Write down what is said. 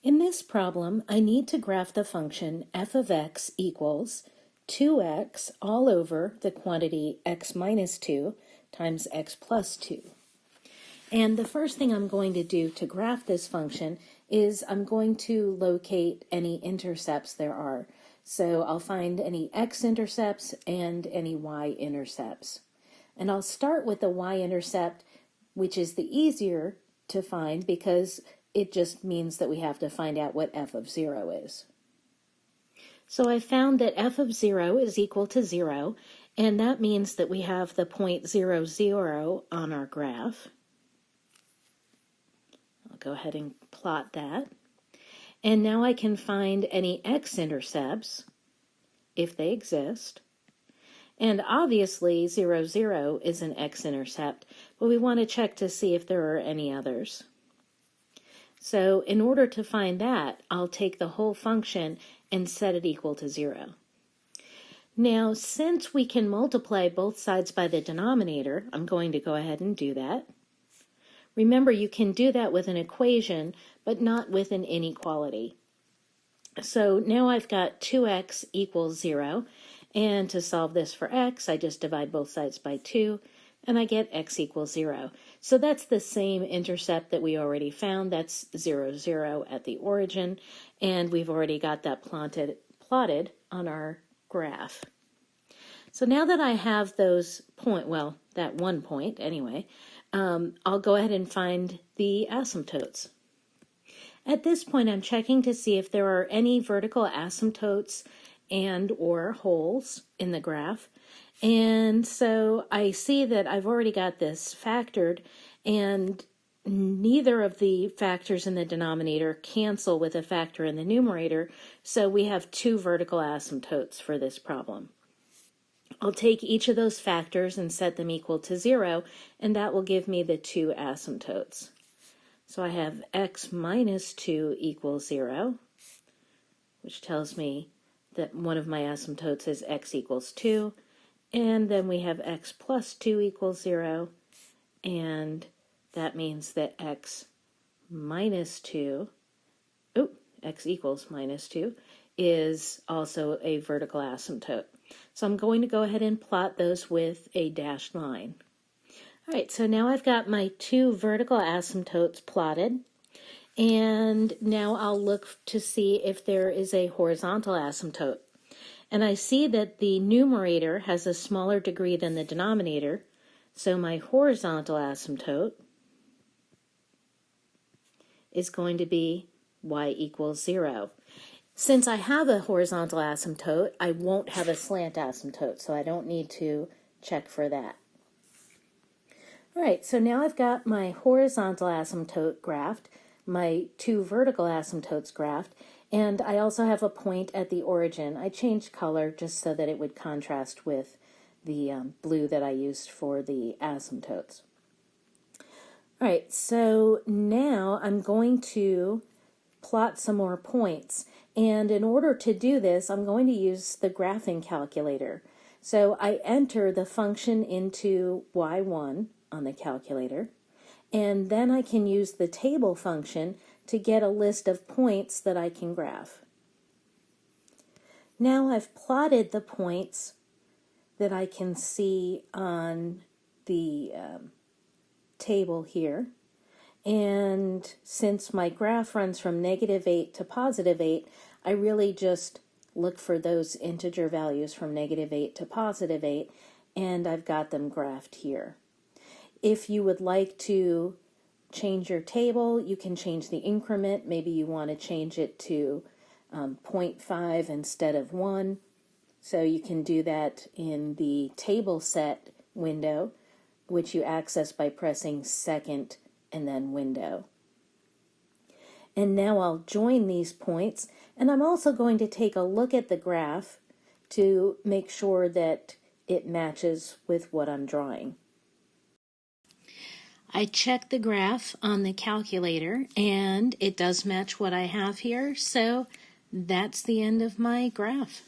In this problem, I need to graph the function f of x equals 2x all over the quantity x minus 2 times x plus 2. And the first thing I'm going to do to graph this function is I'm going to locate any intercepts there are. So I'll find any x-intercepts and any y-intercepts. And I'll start with the y-intercept, which is the easier to find because it just means that we have to find out what f of 0 is. So I found that f of 0 is equal to 0, and that means that we have the point 0, 0 on our graph. I'll go ahead and plot that. And now I can find any x-intercepts, if they exist. And obviously 0, 0 is an x-intercept, but we want to check to see if there are any others. So in order to find that, I'll take the whole function and set it equal to 0. Now, since we can multiply both sides by the denominator, I'm going to go ahead and do that. Remember, you can do that with an equation, but not with an inequality. So now I've got 2x equals 0, and to solve this for x, I just divide both sides by 2, and I get x equals 0. So that's the same intercept that we already found. That's 0, 0 at the origin, and we've already got that plotted on our graph. So now that I have those that 1 point anyway, I'll go ahead and find the asymptotes. At this point, I'm checking to see if there are any vertical asymptotes and or holes in the graph. And so I see that I've already got this factored, and neither of the factors in the denominator cancel with a factor in the numerator, so we have 2 vertical asymptotes for this problem. I'll take each of those factors and set them equal to 0, and that will give me the 2 asymptotes. So I have x minus 2 equals 0, which tells me that one of my asymptotes is x equals 2, and then we have x plus 2 equals 0, and that means that x equals minus 2 is also a vertical asymptote. So I'm going to go ahead and plot those with a dashed line. All right, so now I've got my 2 vertical asymptotes plotted, and now I'll look to see if there is a horizontal asymptote. And I see that the numerator has a smaller degree than the denominator, so my horizontal asymptote is going to be y equals 0. Since I have a horizontal asymptote, I won't have a slant asymptote, so I don't need to check for that. All right, so now I've got my horizontal asymptote graphed, my 2 vertical asymptotes graphed, and I also have a point at the origin. I changed color just so that it would contrast with the blue that I used for the asymptotes. All right, so now I'm going to plot some more points. And in order to do this, I'm going to use the graphing calculator. So I enter the function into y1 on the calculator, and then I can use the table function to get a list of points that I can graph. Now I've plotted the points that I can see on the table here. And since my graph runs from -8 to +8, I really just look for those integer values from -8 to +8, and I've got them graphed here. If you would like to change your table, you can change the increment. Maybe you want to change it to 0.5 instead of 1. So you can do that in the table set window, which you access by pressing second and then window. And now I'll join these points, and I'm also going to take a look at the graph to make sure that it matches with what I'm drawing. I checked the graph on the calculator, and it does match what I have here, so that's the end of my graph.